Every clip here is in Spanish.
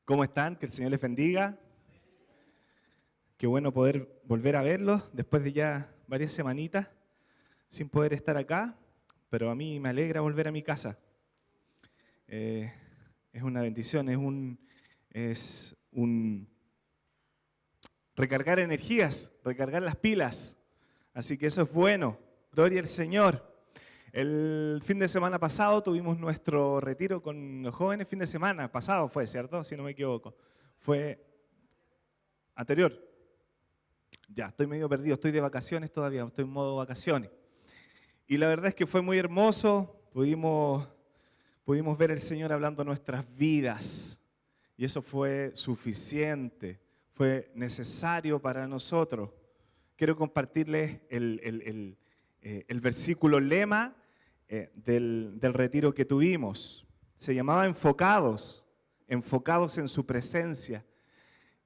¿Cómo están? Que el Señor les bendiga. Qué bueno poder volver a verlos después de ya varias semanitas sin poder estar acá, pero a mí me alegra volver a mi casa. Es una bendición, es un recargar energías, recargar las pilas. Así que eso es bueno. Gloria al Señor. El fin de semana pasado tuvimos nuestro retiro con los jóvenes. Fin de semana pasado fue, ¿cierto? Si no me equivoco. Fue anterior. Ya, estoy medio perdido. Estoy de vacaciones todavía. Estoy en modo vacaciones. Y la verdad es que fue muy hermoso. Pudimos ver al Señor hablando nuestras vidas. Y eso fue suficiente. Fue necesario para nosotros. Quiero compartirles el versículo lema del retiro que tuvimos. Se llamaba enfocados en su presencia.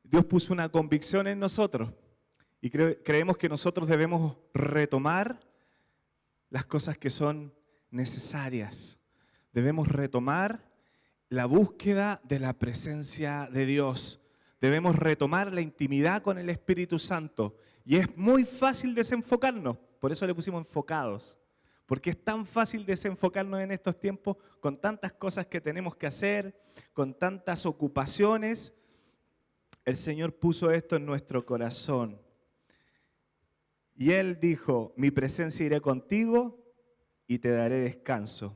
Dios puso una convicción en nosotros y creemos que nosotros debemos retomar las cosas que son necesarias. Debemos retomar la búsqueda de la presencia de Dios. Debemos retomar la intimidad con el Espíritu Santo. Y es muy fácil desenfocarnos, por eso le pusimos enfocados. Porque es tan fácil desenfocarnos en estos tiempos con tantas cosas que tenemos que hacer, con tantas ocupaciones. El Señor puso esto en nuestro corazón. Y Él dijo, mi presencia irá contigo y te daré descanso.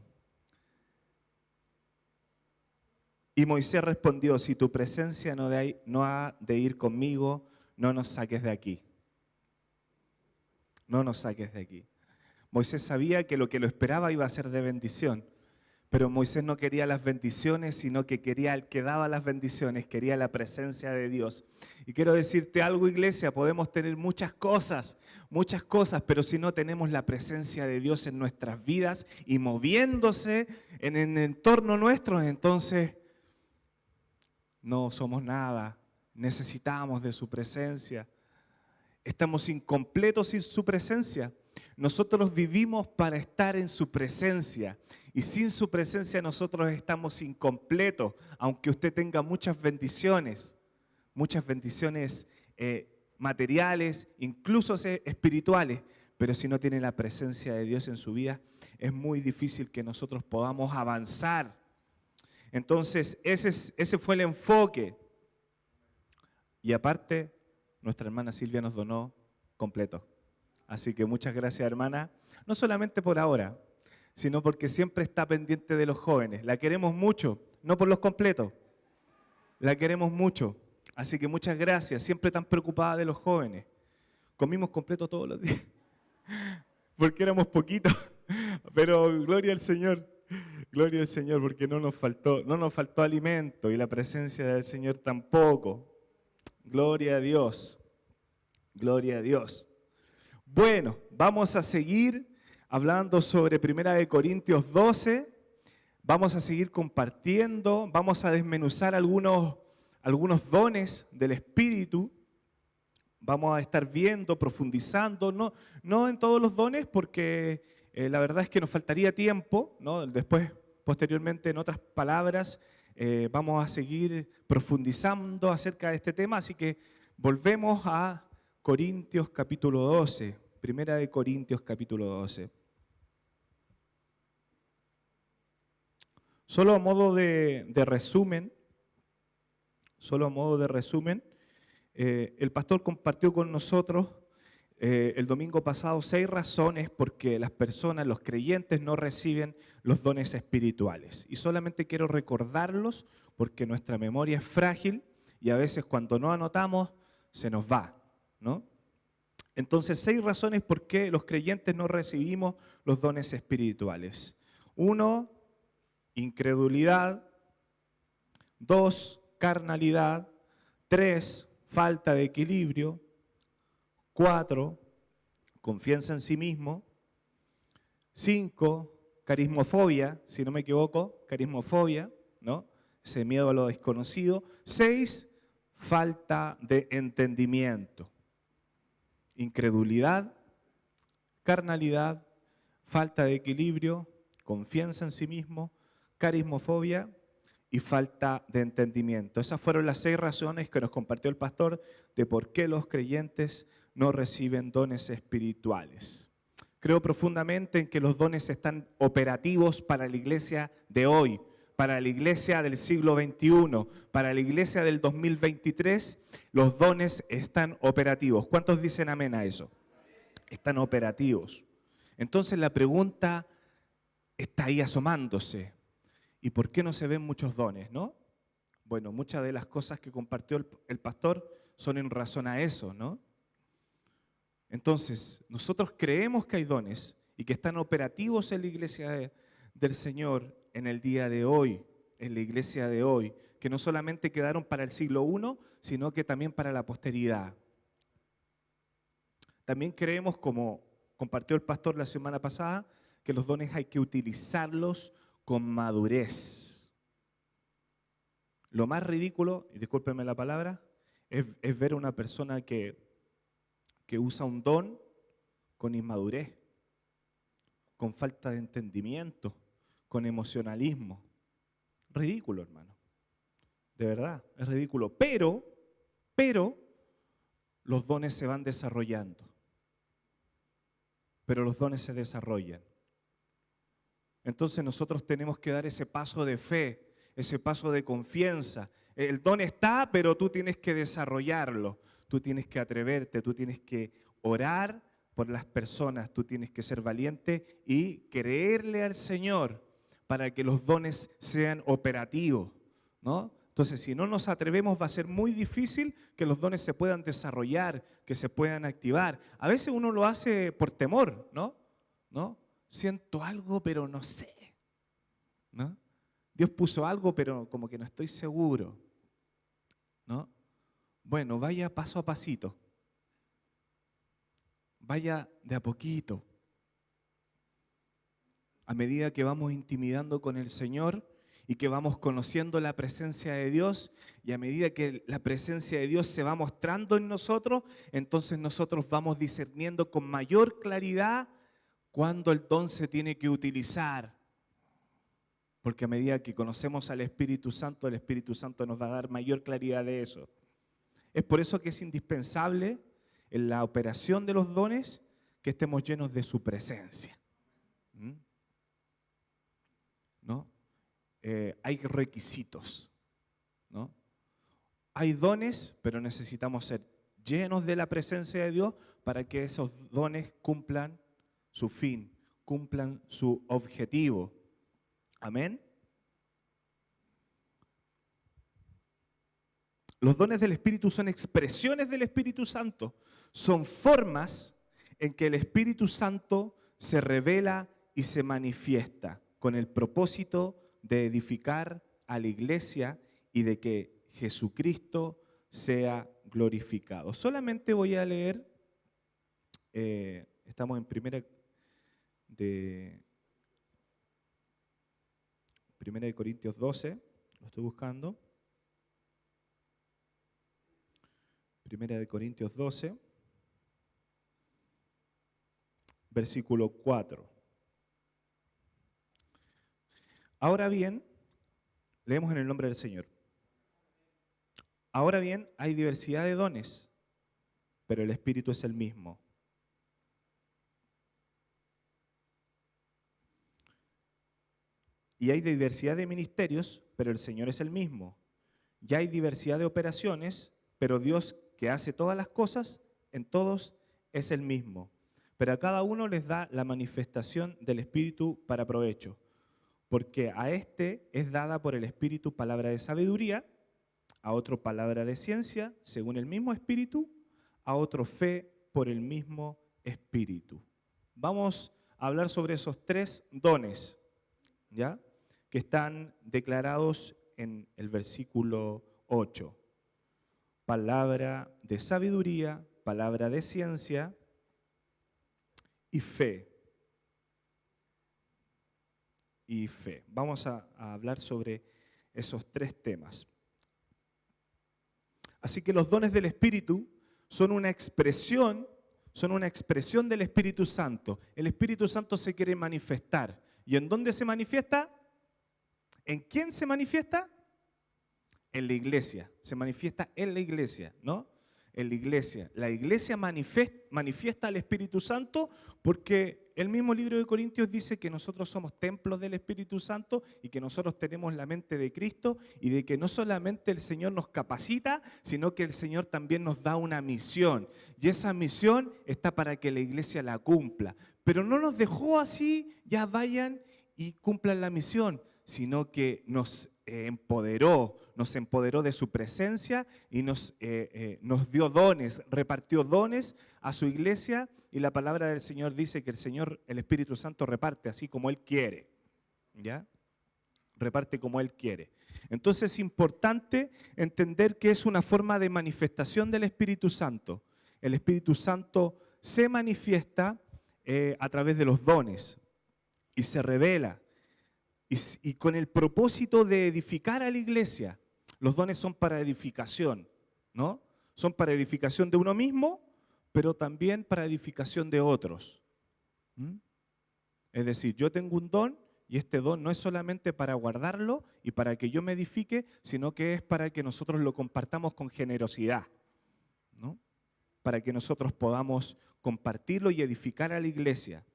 Y Moisés respondió, si tu presencia no ha de ir conmigo, no nos saques de aquí. No nos saques de aquí. Moisés sabía que lo esperaba iba a ser de bendición, pero Moisés no quería las bendiciones, sino que quería el que daba las bendiciones, quería la presencia de Dios. Y quiero decirte algo, iglesia, podemos tener muchas cosas, pero si no tenemos la presencia de Dios en nuestras vidas y moviéndose en el entorno nuestro, entonces no somos nada, necesitamos de su presencia. Estamos incompletos sin su presencia. Nosotros vivimos para estar en su presencia y sin su presencia nosotros estamos incompletos, aunque usted tenga muchas bendiciones materiales, incluso espirituales, pero si no tiene la presencia de Dios en su vida, es muy difícil que nosotros podamos avanzar. Entonces, ese fue el enfoque. Y aparte, nuestra hermana Silvia nos donó completo. Así que muchas gracias, hermana, no solamente por ahora, sino porque siempre está pendiente de los jóvenes. La queremos mucho, no por los completos, la queremos mucho. Así que muchas gracias, siempre tan preocupada de los jóvenes. Comimos completo todos los días, porque éramos poquitos, pero gloria al Señor, porque no nos faltó alimento y la presencia del Señor tampoco. Gloria a Dios, gloria a Dios. Bueno, vamos a seguir hablando sobre 1 Corintios 12, vamos a seguir compartiendo, vamos a desmenuzar algunos dones del Espíritu, vamos a estar viendo, profundizando, no en todos los dones porque la verdad es que nos faltaría tiempo, ¿no? Después, posteriormente, en otras palabras, vamos a seguir profundizando acerca de este tema, así que volvemos a Corintios capítulo 12, 1 Corintios capítulo 12. Solo a modo de resumen, el pastor compartió con nosotros el domingo pasado 6 razones por qué las personas, los creyentes, no reciben los dones espirituales. Y solamente quiero recordarlos porque nuestra memoria es frágil y a veces cuando no anotamos se nos va, ¿no? Entonces, 6 razones por qué los creyentes no recibimos los dones espirituales. 1, incredulidad. 2, carnalidad. 3, falta de equilibrio. 4, confianza en sí mismo. 5, carismofobia, si no me equivoco, carismofobia, ¿no? Ese miedo a lo desconocido. 6, falta de entendimiento. Incredulidad, carnalidad, falta de equilibrio, confianza en sí mismo, carismofobia y falta de entendimiento. Esas fueron las 6 razones que nos compartió el pastor de por qué los creyentes no reciben dones espirituales. Creo profundamente en que los dones están operativos para la iglesia de hoy, para la iglesia del siglo XXI, para la iglesia del 2023. Los dones están operativos. ¿Cuántos dicen amén a eso? Están operativos. Entonces la pregunta está ahí asomándose. ¿Y por qué no se ven muchos dones, no? Bueno, muchas de las cosas que compartió el pastor son en razón a eso, ¿no? Entonces, nosotros creemos que hay dones y que están operativos en la iglesia del Señor en el día de hoy, en la iglesia de hoy, que no solamente quedaron para el siglo I, sino que también para la posteridad. También creemos, como compartió el pastor la semana pasada, que los dones hay que utilizarlos con madurez. Lo más ridículo, y discúlpenme la palabra, es ver a una persona que usa un don con inmadurez, con falta de entendimiento, con emocionalismo. Ridículo, hermano. De verdad, es ridículo. Pero los dones se van desarrollando. Pero los dones se desarrollan. Entonces nosotros tenemos que dar ese paso de fe, ese paso de confianza. El don está, pero tú tienes que desarrollarlo. Tú tienes que atreverte, tú tienes que orar por las personas, tú tienes que ser valiente y creerle al Señor para que los dones sean operativos, ¿no? Entonces, si no nos atrevemos, va a ser muy difícil que los dones se puedan desarrollar, que se puedan activar. A veces uno lo hace por temor, ¿no? Siento algo, pero no sé, ¿no? Dios puso algo, pero como que no estoy seguro, ¿no? Bueno, vaya paso a pasito. Vaya de a poquito. A medida que vamos intimidando con el Señor y que vamos conociendo la presencia de Dios, y a medida que la presencia de Dios se va mostrando en nosotros, entonces nosotros vamos discerniendo con mayor claridad cuándo el don se tiene que utilizar. Porque a medida que conocemos al Espíritu Santo, el Espíritu Santo nos va a dar mayor claridad de eso. Es por eso que es indispensable en la operación de los dones que estemos llenos de su presencia. ¿No? Hay requisitos, ¿no? Hay dones, pero necesitamos ser llenos de la presencia de Dios para que esos dones cumplan su fin, cumplan su objetivo. Amén. Los dones del Espíritu son expresiones del Espíritu Santo, son formas en que el Espíritu Santo se revela y se manifiesta con el propósito de edificar a la iglesia y de que Jesucristo sea glorificado. Solamente voy a leer, estamos en Primera de Corintios 12, lo estoy buscando. Primera de Corintios 12, versículo 4. Ahora bien, leemos en el nombre del Señor. Ahora bien, hay diversidad de dones, pero el Espíritu es el mismo. Y hay diversidad de ministerios, pero el Señor es el mismo. Y hay diversidad de operaciones, pero Dios que hace todas las cosas, en todos es el mismo. Pero a cada uno les da la manifestación del Espíritu para provecho. Porque a este es dada por el Espíritu palabra de sabiduría, a otro palabra de ciencia, según el mismo Espíritu, a otro fe por el mismo Espíritu. Vamos a hablar sobre esos 3 dones, ¿ya? Que están declarados en el versículo 8. Palabra de sabiduría, palabra de ciencia y fe. Vamos a hablar sobre esos 3 temas. Así que los dones del Espíritu son una expresión del Espíritu Santo. El Espíritu Santo se quiere manifestar. ¿Y en dónde se manifiesta? ¿En quién se manifiesta? en la iglesia, se manifiesta en la iglesia, ¿no? En la iglesia. La iglesia manifiesta al Espíritu Santo porque el mismo libro de Corintios dice que nosotros somos templos del Espíritu Santo y que nosotros tenemos la mente de Cristo y de que no solamente el Señor nos capacita, sino que el Señor también nos da una misión. Y esa misión está para que la iglesia la cumpla. Pero no nos dejó así, ya vayan y cumplan la misión, sino que nos empoderó de su presencia y nos dio dones, repartió dones a su iglesia, y la palabra del Señor dice que el Señor, el Espíritu Santo, reparte así como Él quiere, ¿ya? Reparte como Él quiere. Entonces es importante entender que es una forma de manifestación del Espíritu Santo. El Espíritu Santo se manifiesta a través de los dones y se revela. Y con el propósito de edificar a la iglesia. Los dones son para edificación, ¿no? Son para edificación de uno mismo, pero también para edificación de otros. Es decir, yo tengo un don y este don no es solamente para guardarlo y para que yo me edifique, sino que es para que nosotros lo compartamos con generosidad, ¿no? Para que nosotros podamos compartirlo y edificar a la iglesia,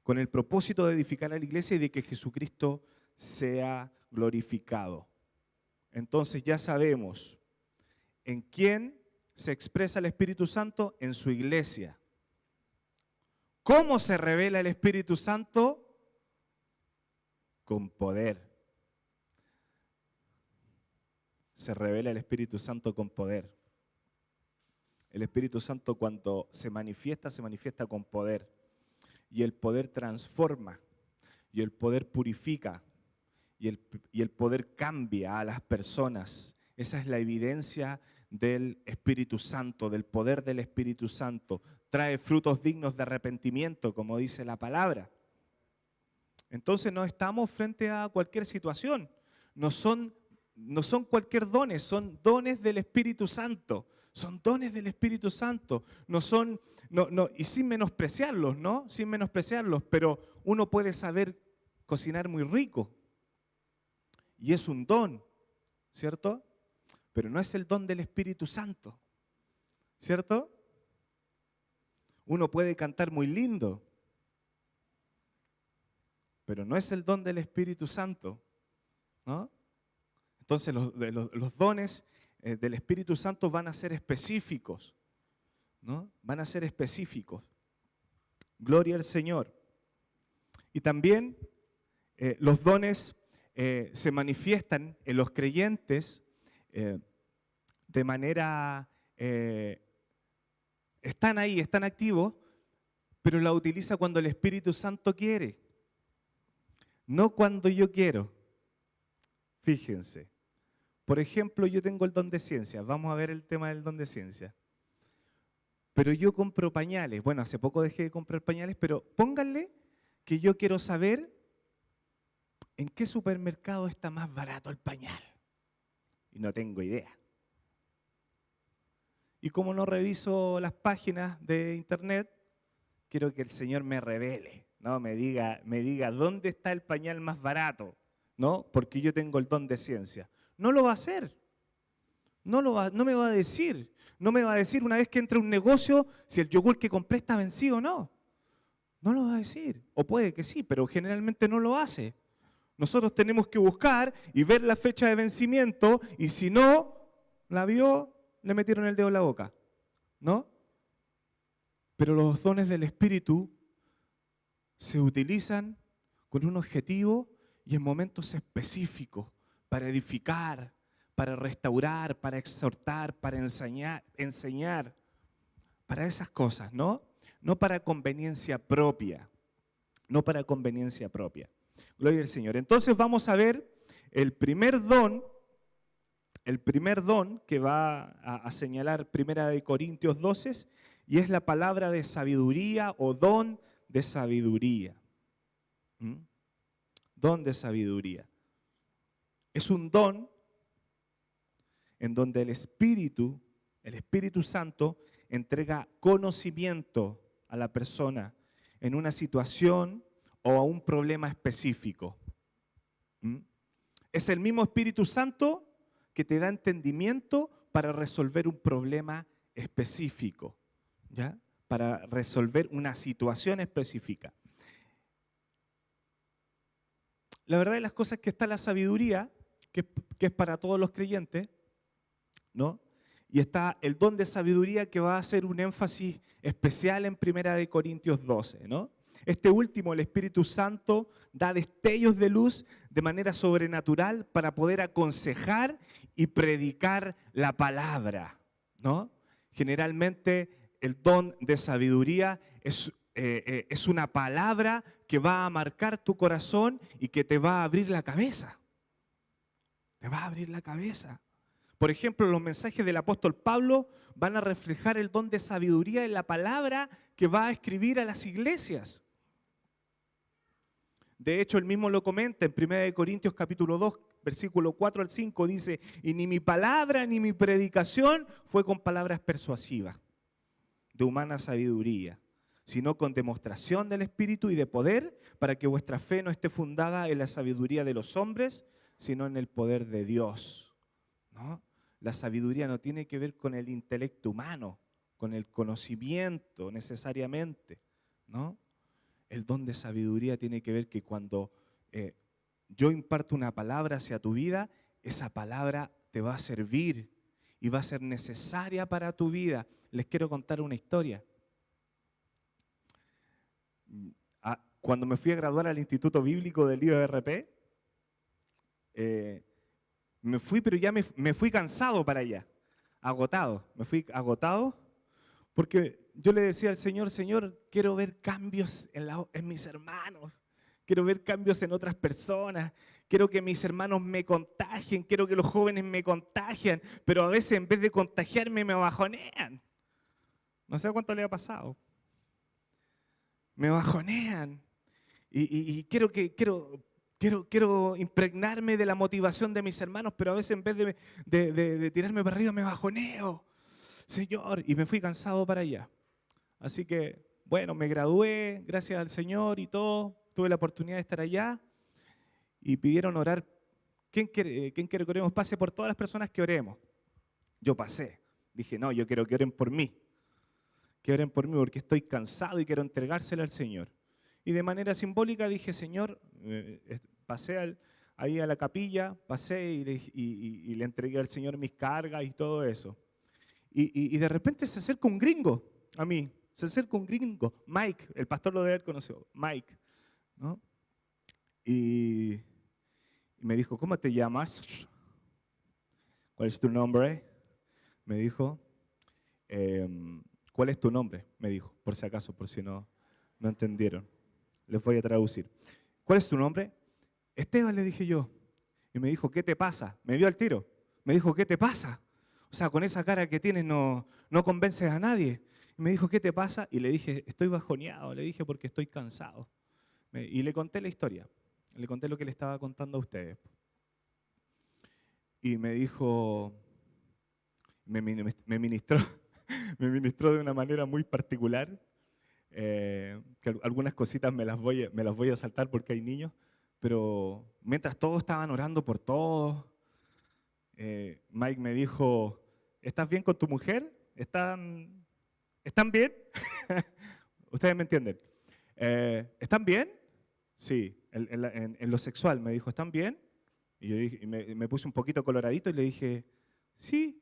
con el propósito de edificar a la iglesia y de que Jesucristo sea glorificado. Entonces ya sabemos en quién se expresa el Espíritu Santo, en su iglesia. ¿Cómo se revela el Espíritu Santo? Con poder. Se revela el Espíritu Santo con poder. El Espíritu Santo cuando se manifiesta con poder. Y el poder transforma, y el poder purifica, y el poder cambia a las personas. Esa es la evidencia del Espíritu Santo, del poder del Espíritu Santo. Trae frutos dignos de arrepentimiento, como dice la palabra. Entonces no estamos frente a cualquier situación. No son cualquier dones, son dones del Espíritu Santo. Son dones del Espíritu Santo. Y sin menospreciarlos, ¿no? Sin menospreciarlos, pero uno puede saber cocinar muy rico. Y es un don, ¿cierto? Pero no es el don del Espíritu Santo, ¿cierto? Uno puede cantar muy lindo, pero no es el don del Espíritu Santo, ¿no? Entonces los dones del Espíritu Santo van a ser específicos, ¿no? Van a ser específicos. Gloria al Señor. Y también los dones se manifiestan en los creyentes de manera, están ahí, están activos, pero la utiliza cuando el Espíritu Santo quiere, no cuando yo quiero. Fíjense. Por ejemplo, yo tengo el don de ciencia. Vamos a ver el tema del don de ciencia. Pero yo compro pañales. Bueno, hace poco dejé de comprar pañales, pero pónganle que yo quiero saber en qué supermercado está más barato el pañal. Y no tengo idea. Y como no reviso las páginas de internet, quiero que el Señor me revele, ¿no? Me diga dónde está el pañal más barato, ¿no? Porque yo tengo el don de ciencia. No lo va a hacer. No me va a decir. No me va a decir una vez que entre a un negocio si el yogur que compré está vencido o no. No lo va a decir. O puede que sí, pero generalmente no lo hace. Nosotros tenemos que buscar y ver la fecha de vencimiento, y si no la vio, le metieron el dedo en la boca, ¿no? Pero los dones del Espíritu se utilizan con un objetivo y en momentos específicos para edificar, para restaurar, para exhortar, para enseñar, para esas cosas, ¿no? No para conveniencia propia, no para conveniencia propia. Gloria al Señor. Entonces vamos a ver el primer don que va a señalar 1 Corintios 12, y es la palabra de sabiduría o don de sabiduría. Don de sabiduría. Es un don en donde el Espíritu Santo entrega conocimiento a la persona en una situación o a un problema específico. Es el mismo Espíritu Santo que te da entendimiento para resolver un problema específico, ¿ya? Para resolver una situación específica. La verdad de las cosas es que está la sabiduría, que es para todos los creyentes, ¿no? Y está el don de sabiduría, que va a hacer un énfasis especial en 1 Corintios 12, ¿no? Este último, el Espíritu Santo, da destellos de luz de manera sobrenatural para poder aconsejar y predicar la palabra, ¿no? Generalmente el don de sabiduría es una palabra que va a marcar tu corazón y que te va a abrir la cabeza. Te va a abrir la cabeza. Por ejemplo, los mensajes del apóstol Pablo van a reflejar el don de sabiduría en la palabra que va a escribir a las iglesias. De hecho, él mismo lo comenta en 1 Corintios capítulo 2, versículo 4 al 5, dice: y ni mi palabra ni mi predicación fue con palabras persuasivas, de humana sabiduría, sino con demostración del Espíritu y de poder, para que vuestra fe no esté fundada en la sabiduría de los hombres, sino en el poder de Dios, ¿no? La sabiduría no tiene que ver con el intelecto humano, con el conocimiento necesariamente, ¿no? El don de sabiduría tiene que ver que cuando yo imparto una palabra hacia tu vida, esa palabra te va a servir y va a ser necesaria para tu vida. Les quiero contar una historia. Cuando me fui a graduar al Instituto Bíblico del IORP, me fui, pero ya me fui cansado para allá, agotado. Me fui agotado porque yo le decía al Señor: Señor, quiero ver cambios en mis hermanos, quiero ver cambios en otras personas, quiero que mis hermanos me contagien, quiero que los jóvenes me contagien, pero a veces en vez de contagiarme me bajonean. No sé cuánto le ha pasado. Me bajonean y quiero impregnarme de la motivación de mis hermanos, pero a veces en vez de tirarme para arriba me bajoneo. Señor, y me fui cansado para allá. Así que, bueno, me gradué, gracias al Señor y todo. Tuve la oportunidad de estar allá y pidieron orar. ¿Quién quiere que oremos? Pase por todas las personas que oremos. Yo pasé. Dije: no, yo quiero que oren por mí. Que oren por mí porque estoy cansado y quiero entregárselo al Señor. Y de manera simbólica dije: Señor, pasé ahí a la capilla, pasé y le entregué al Señor mis cargas y todo eso. Y de repente se acerca un gringo a mí, se acerca un gringo, Mike, el pastor lo debe haber conocido, Mike, ¿no? Y me dijo: ¿cómo te llamas? ¿Cuál es tu nombre? Me dijo, ¿cuál es tu nombre? Me dijo, por si acaso, por si no entendieron. Les voy a traducir. ¿Cuál es tu nombre? Esteban, le dije yo. Y me dijo: ¿qué te pasa? Me vio al tiro. Me dijo: ¿qué te pasa? O sea, con esa cara que tienes no convences a nadie. Y me dijo: ¿qué te pasa? Y le dije: estoy bajoneado. Le dije: porque estoy cansado. Y le conté la historia. Le conté lo que le estaba contando a ustedes. Y me dijo, me ministró, me ministró de una manera muy particular. Que algunas cositas me las voy a saltar porque hay niños. Pero mientras todos estaban orando por todos, Mike me dijo: ¿estás bien con tu mujer? ¿Están bien? Ustedes me entienden. ¿Están bien? Sí, en lo sexual me dijo: ¿están bien? Y yo dije, me puse un poquito coloradito y le dije: sí.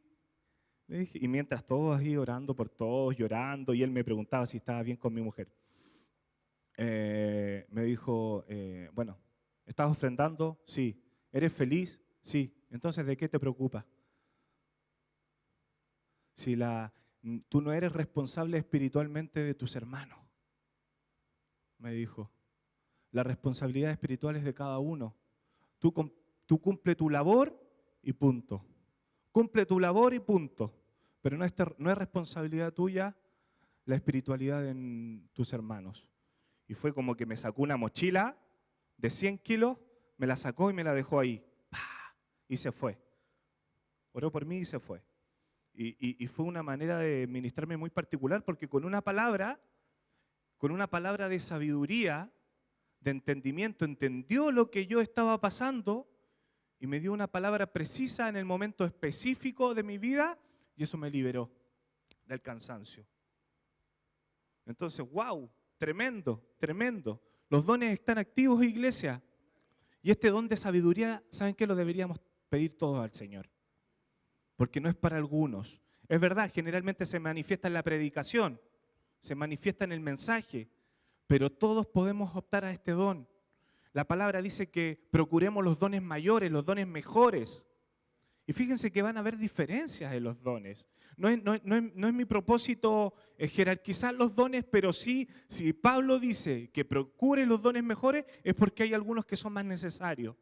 Le dije, y mientras todos ahí orando por todos, llorando, y él me preguntaba si estaba bien con mi mujer. Me dijo: bueno, ¿estás ofrendando? Sí. ¿Eres feliz? Sí. Entonces, ¿de qué te preocupa? Si tú no eres responsable espiritualmente de tus hermanos, me dijo. La responsabilidad espiritual es de cada uno. Tú cumple tu labor y punto. Cumple tu labor y punto. Pero no es responsabilidad tuya la espiritualidad de tus hermanos. Y fue como que me sacó una mochila de 100 kilos, me la sacó y me la dejó ahí. ¡Pah! Y se fue. Oró por mí y se fue. Y fue una manera de ministrarme muy particular, porque con una palabra de sabiduría, de entendimiento, entendió lo que yo estaba pasando y me dio una palabra precisa en el momento específico de mi vida y eso me liberó del cansancio. Entonces, wow, tremendo, tremendo. Los dones están activos, iglesia. Y este don de sabiduría, ¿saben qué? Lo deberíamos pedir todos al Señor. Porque no es para algunos. Es verdad, generalmente se manifiesta en la predicación, se manifiesta en el mensaje, pero todos podemos optar a este don. La palabra dice que procuremos los dones mayores, los dones mejores. Y fíjense que van a haber diferencias en los dones. No es mi propósito jerarquizar los dones, pero sí, si Pablo dice que procure los dones mejores, es porque hay algunos que son más necesarios.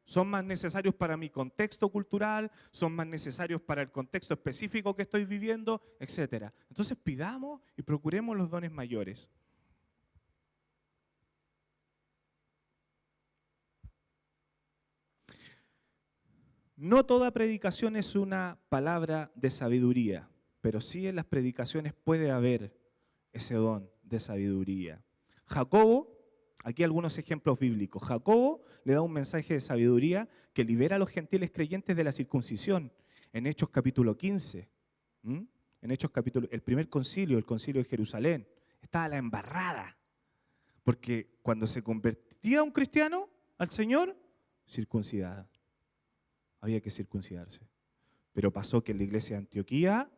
Son más necesarios para mi contexto cultural, son más necesarios para el contexto específico que estoy viviendo, etc. Entonces pidamos y procuremos los dones mayores. No toda predicación es una palabra de sabiduría, pero sí en las predicaciones puede haber ese don de sabiduría. Jacobo, aquí algunos ejemplos bíblicos. Jacobo le da un mensaje de sabiduría que libera a los gentiles creyentes de la circuncisión en Hechos capítulo 15. En Hechos capítulo, el primer concilio, el concilio de Jerusalén, estaba la embarrada. Porque cuando se convertía un cristiano al Señor, circuncidada. Había que circuncidarse. Pero pasó que la iglesia de Antioquía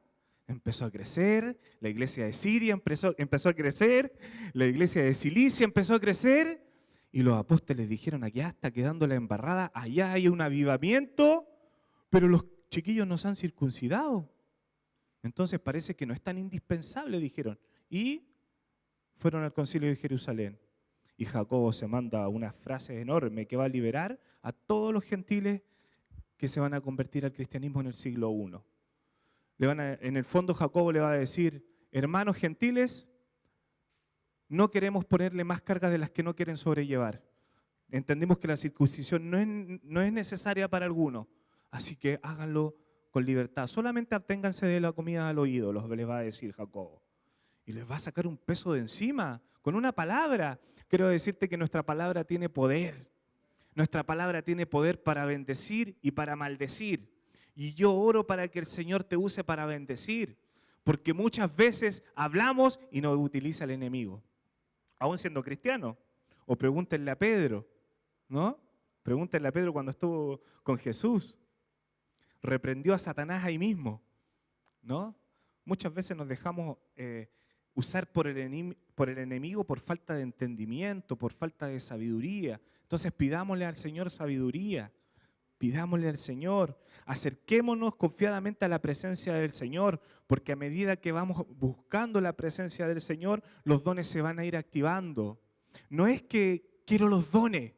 empezó a crecer, la iglesia de Siria empezó a crecer, la iglesia de Cilicia empezó a crecer, y los apóstoles dijeron, aquí está quedando la embarrada, allá hay un avivamiento, pero los chiquillos no se han circuncidado. Entonces parece que no es tan indispensable, dijeron. Y fueron al concilio de Jerusalén. Y Jacobo se manda una frase enorme que va a liberar a todos los gentiles que se van a convertir al cristianismo en el siglo I. En el fondo Jacobo le va a decir, hermanos gentiles, no queremos ponerle más cargas de las que no quieren sobrellevar. Entendemos que la circuncisión no es necesaria para algunos, así que háganlo con libertad. Solamente absténganse de la comida al oído, les va a decir Jacobo. Y les va a sacar un peso de encima con una palabra. Quiero decirte que nuestra palabra tiene poder. Nuestra palabra tiene poder para bendecir y para maldecir. Y yo oro para que el Señor te use para bendecir. Porque muchas veces hablamos y nos utiliza el enemigo. Aún siendo cristiano. O pregúntenle a Pedro, ¿no? Pregúntenle a Pedro cuando estuvo con Jesús. Reprendió a Satanás ahí mismo, ¿no? Muchas veces nos dejamos usar por el enemigo por falta de entendimiento, por falta de sabiduría. Entonces pidámosle al Señor sabiduría, pidámosle al Señor, acerquémonos confiadamente a la presencia del Señor, porque a medida que vamos buscando la presencia del Señor, los dones se van a ir activando. No es que quiero los dones,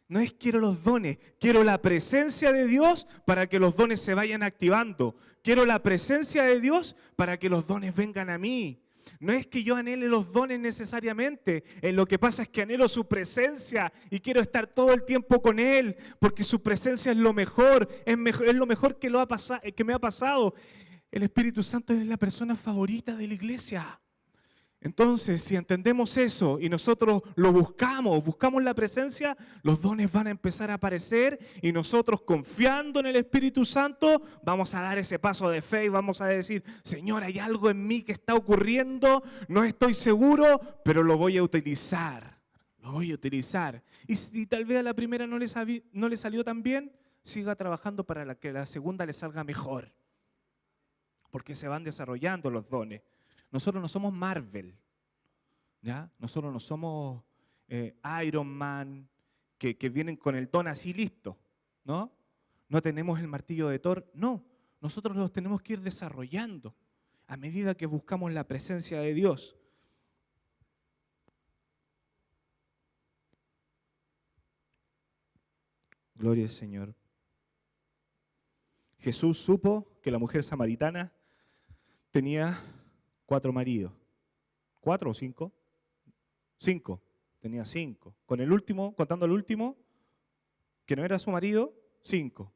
no es quiero los dones, quiero la presencia de Dios para que los dones se vayan activando. Quiero la presencia de Dios para que los dones vengan a mí. No es que yo anhele los dones necesariamente, lo que pasa es que anhelo su presencia y quiero estar todo el tiempo con Él, porque su presencia es lo mejor, es lo mejor que me ha pasado. El Espíritu Santo es la persona favorita de la iglesia. Entonces, si entendemos eso y nosotros lo buscamos la presencia, los dones van a empezar a aparecer y nosotros confiando en el Espíritu Santo vamos a dar ese paso de fe y vamos a decir, Señor, hay algo en mí que está ocurriendo, no estoy seguro, pero lo voy a utilizar, lo voy a utilizar. Y si tal vez a la primera no le salió tan bien, siga trabajando para que la segunda le salga mejor, porque se van desarrollando los dones. Nosotros no somos Marvel, ¿ya? Nosotros no somos Iron Man, que vienen con el don así listo, ¿no? No tenemos el martillo de Thor, no. Nosotros los tenemos que ir desarrollando a medida que buscamos la presencia de Dios. Gloria al Señor. Jesús supo que la mujer samaritana tenía 4 maridos. ¿4 o 5? 5. Tenía 5. Con el último, contando el último, que no era su marido, 5.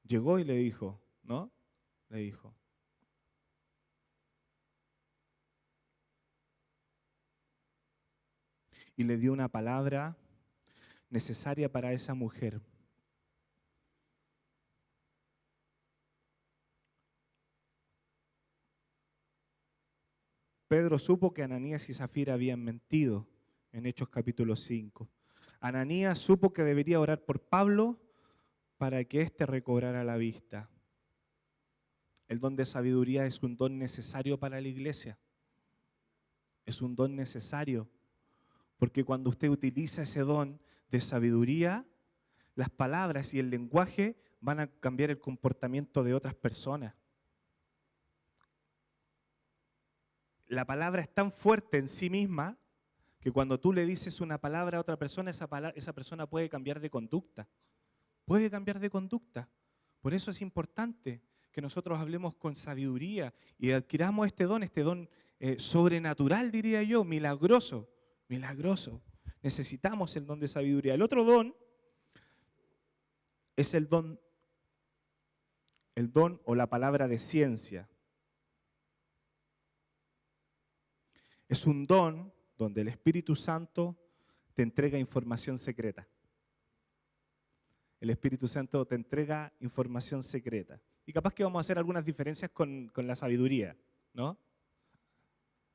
Llegó y le dijo, ¿no? Le dijo. Y le dio una palabra necesaria para esa mujer. Pedro supo que Ananías y Zafira habían mentido en Hechos capítulo 5. Ananías supo que debería orar por Pablo para que éste recobrara la vista. El don de sabiduría es un don necesario para la iglesia. Es un don necesario, porque cuando usted utiliza ese don de sabiduría, las palabras y el lenguaje van a cambiar el comportamiento de otras personas. La palabra es tan fuerte en sí misma que cuando tú le dices una palabra a otra persona, esa persona puede cambiar de conducta. Puede cambiar de conducta. Por eso es importante que nosotros hablemos con sabiduría y adquiramos este don sobrenatural, diría yo, milagroso, milagroso. Necesitamos el don de sabiduría. El otro don es el don o la palabra de ciencia. Es un don donde el Espíritu Santo te entrega información secreta. El Espíritu Santo te entrega información secreta. Y capaz que vamos a hacer algunas diferencias con la sabiduría, ¿no?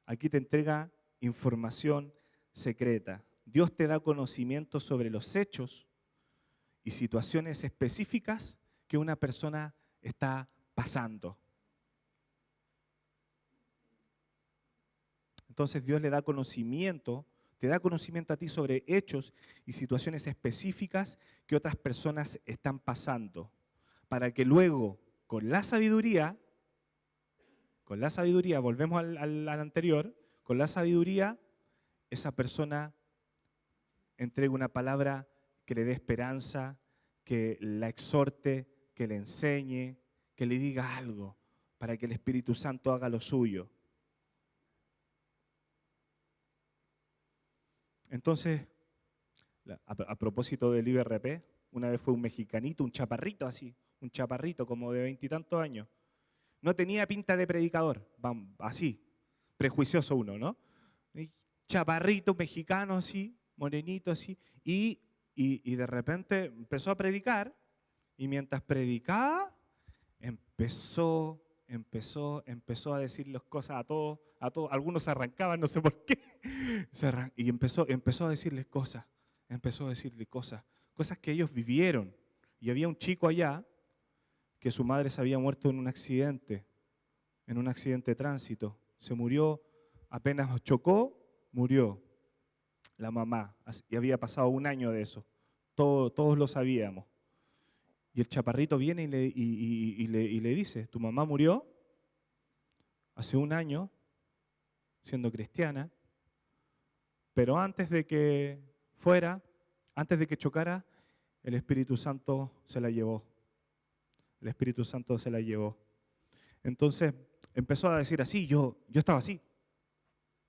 Aquí te entrega información secreta. Dios te da conocimiento sobre los hechos y situaciones específicas que una persona está pasando. Entonces Dios le da conocimiento, te da conocimiento a ti sobre hechos y situaciones específicas que otras personas están pasando, para que luego, con la sabiduría, volvemos al anterior, con la sabiduría, esa persona entregue una palabra que le dé esperanza, que la exhorte, que le enseñe, que le diga algo, para que el Espíritu Santo haga lo suyo. Entonces, a propósito del IBRP, una vez fue un mexicanito, un chaparrito así, un chaparrito como de 20 y tantos años. No tenía pinta de predicador, así, prejuicioso uno, ¿no? Chaparrito mexicano así, morenito así, y de repente empezó a predicar, y mientras predicaba, empezó a decirles cosas a todos, algunos se arrancaban, no sé por qué, y empezó a decirles cosas, cosas que ellos vivieron. Y había un chico allá que su madre se había muerto en un accidente de tránsito. Se murió, apenas chocó, murió la mamá. Y había pasado un año de eso. Todos lo sabíamos. Y el chaparrito viene y le dice, tu mamá murió hace un año, siendo cristiana, pero antes de que chocara, el Espíritu Santo se la llevó. El Espíritu Santo se la llevó. Entonces empezó a decir así, yo estaba así.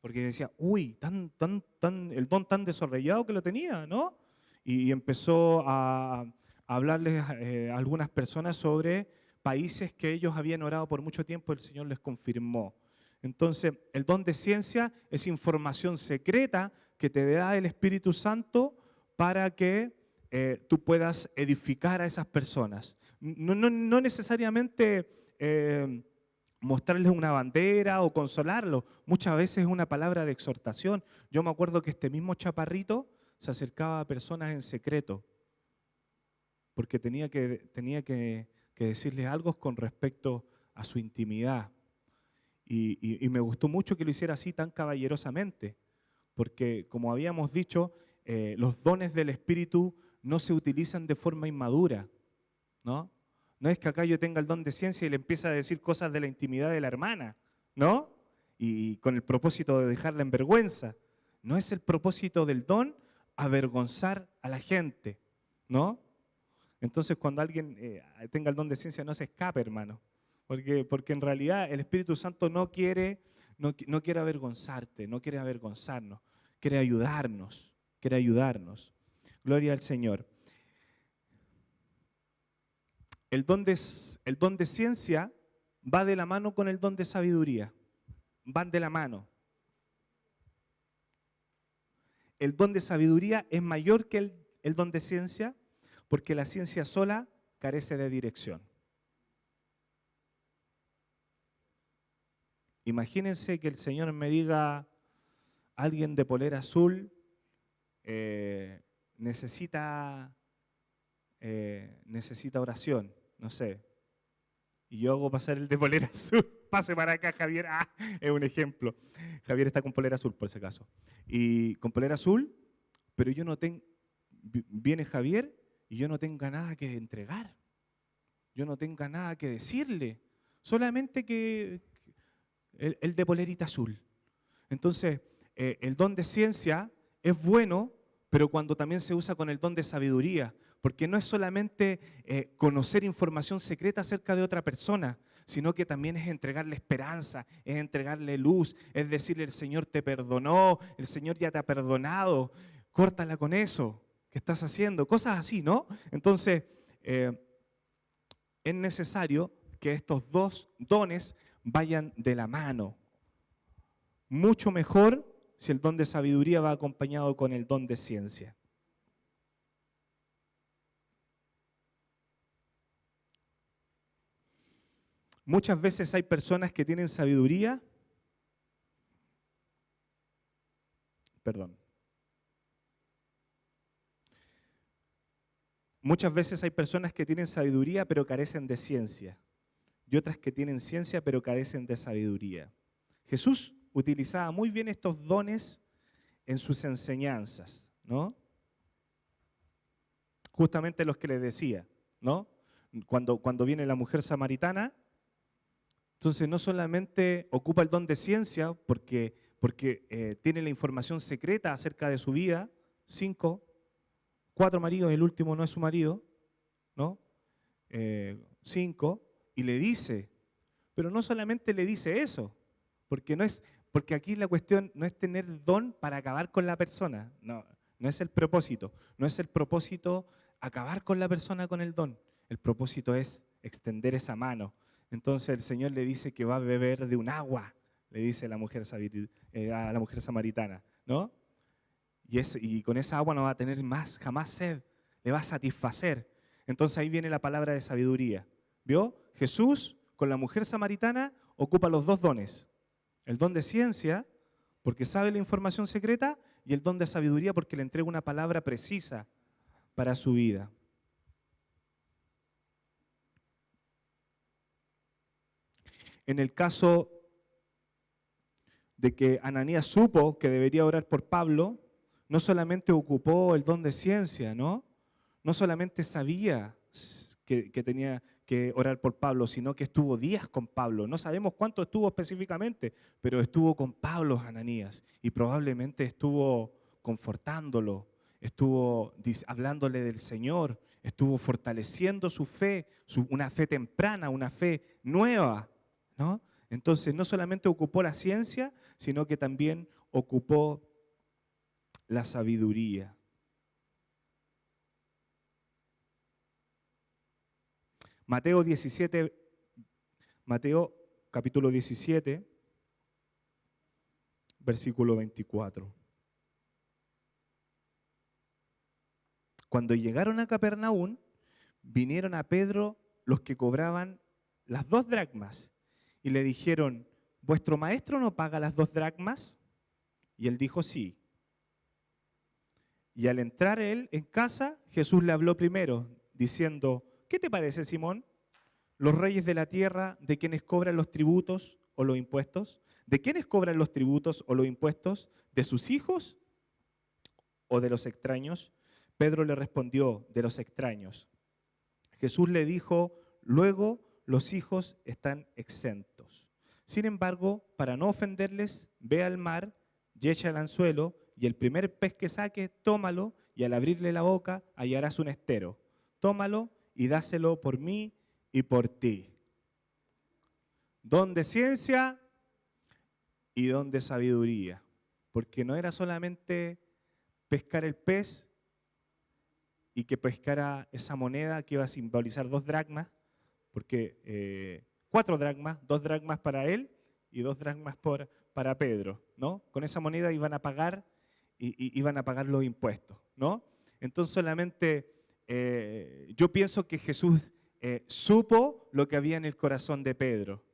Porque decía, uy, el don tan desarrollado que lo tenía, ¿no? Y empezó a hablarles a algunas personas sobre países que ellos habían orado por mucho tiempo, el Señor les confirmó. Entonces, el don de ciencia es información secreta que te da el Espíritu Santo para que tú puedas edificar a esas personas. No necesariamente mostrarles una bandera o consolarlos. Muchas veces es una palabra de exhortación. Yo me acuerdo que este mismo chaparrito se acercaba a personas en secreto porque tenía que decirles algo con respecto a su intimidad. Y me gustó mucho que lo hiciera así tan caballerosamente, porque como habíamos dicho, los dones del Espíritu no se utilizan de forma inmadura, ¿no? No es que acá yo tenga el don de ciencia y le empiece a decir cosas de la intimidad de la hermana, ¿no? Y con el propósito de dejarla en vergüenza. No es el propósito del don avergonzar a la gente, ¿no? Entonces cuando alguien tenga el don de ciencia no se escape, hermano. Porque en realidad el Espíritu Santo no quiere avergonzarte, no quiere avergonzarnos, quiere ayudarnos, quiere ayudarnos. Gloria al Señor. El don de ciencia va de la mano con el don de sabiduría. Van de la mano. El don de sabiduría es mayor que el don de ciencia porque la ciencia sola carece de dirección. Imagínense que el Señor me diga, alguien de polera azul necesita oración, no sé. Y yo hago pasar el de polera azul. Pase para acá, Javier. Es un ejemplo. Javier está con polera azul, por ese caso. Y con polera azul, pero yo no tengo... Viene Javier y yo no tengo nada que entregar. Yo no tengo nada que decirle. Solamente que el de polerita azul. Entonces, el don de ciencia es bueno, pero cuando también se usa con el don de sabiduría, porque no es solamente conocer información secreta acerca de otra persona, sino que también es entregarle esperanza, es entregarle luz, es decirle, el Señor te perdonó, el Señor ya te ha perdonado, córtala con eso que estás haciendo, cosas así, ¿no? Entonces, es necesario que estos dos dones vayan de la mano. Mucho mejor si el don de sabiduría va acompañado con el don de ciencia. Muchas veces hay personas que tienen sabiduría, muchas veces hay personas que tienen sabiduría pero carecen de ciencia, y otras que tienen ciencia pero carecen de sabiduría. Jesús utilizaba muy bien estos dones en sus enseñanzas, ¿no? Justamente los que les decía, ¿no? Cuando viene la mujer samaritana, entonces no solamente ocupa el don de ciencia porque tiene la información secreta acerca de su vida, 4 maridos, el último no es su marido, ¿no? 5, y le dice, pero no solamente le dice eso, porque aquí la cuestión no es tener don para acabar con la persona, no es el propósito, no es el propósito acabar con la persona con el don, el propósito es extender esa mano. Entonces el Señor le dice que va a beber de un agua, le dice a la mujer samaritana, ¿no? Y con esa agua no va a tener más, jamás sed, le va a satisfacer. Entonces ahí viene la palabra de sabiduría. ¿Vio? Jesús con la mujer samaritana ocupa los dos dones. El don de ciencia, porque sabe la información secreta, y el don de sabiduría porque le entrega una palabra precisa para su vida. En el caso de que Ananías supo que debería orar por Pablo, no solamente ocupó el don de ciencia, ¿no? No solamente sabía que tenía que orar por Pablo, sino que estuvo días con Pablo. No sabemos cuánto estuvo específicamente, pero estuvo con Pablo Ananías y probablemente estuvo confortándolo, estuvo hablándole del Señor, estuvo fortaleciendo su fe, una fe temprana, una fe nueva, ¿no? Entonces no solamente ocupó la ciencia, sino que también ocupó la sabiduría. Mateo capítulo 17, versículo 24. Cuando llegaron a Capernaum, vinieron a Pedro los que cobraban las 2 dracmas y le dijeron, ¿vuestro maestro no paga las 2 dracmas? Y él dijo, sí. Y al entrar él en casa, Jesús le habló primero, diciendo, ¿qué te parece, Simón? ¿Los reyes de la tierra, de quienes cobran los tributos o los impuestos? ¿De quiénes cobran los tributos o los impuestos? ¿De sus hijos o de los extraños? Pedro le respondió, de los extraños. Jesús le dijo, luego los hijos están exentos. Sin embargo, para no ofenderles, ve al mar y echa el anzuelo, y el primer pez que saque, tómalo, y al abrirle la boca hallarás un estero. Tómalo y dáselo por mí y por ti. Don de ciencia y don de sabiduría. Porque no era solamente pescar el pez y que pescara esa moneda que iba a simbolizar 2 dracmas, porque 4 dracmas, 2 dracmas para él y 2 dracmas para Pedro, ¿no? Con esa moneda iban a pagar los impuestos, ¿no? Entonces solamente yo pienso que Jesús supo lo que había en el corazón de Pedro.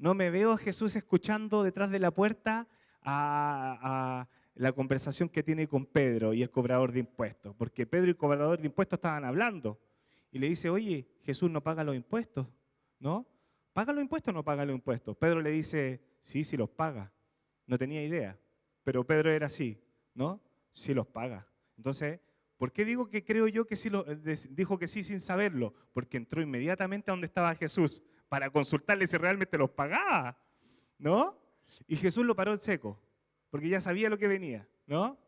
No me veo a Jesús escuchando detrás de la puerta a la conversación que tiene con Pedro y el cobrador de impuestos, porque Pedro y el cobrador de impuestos estaban hablando. Y le dice, oye, Jesús no paga los impuestos, ¿no? ¿Paga los impuestos o no paga los impuestos? Pedro le dice, sí, sí los paga. No tenía idea, pero Pedro era así, ¿no? Sí los paga. Entonces, ¿por qué digo que creo yo que sí dijo que sí sin saberlo? Porque entró inmediatamente a donde estaba Jesús para consultarle si realmente los pagaba, ¿no? Y Jesús lo paró en seco, porque ya sabía lo que venía, ¿no?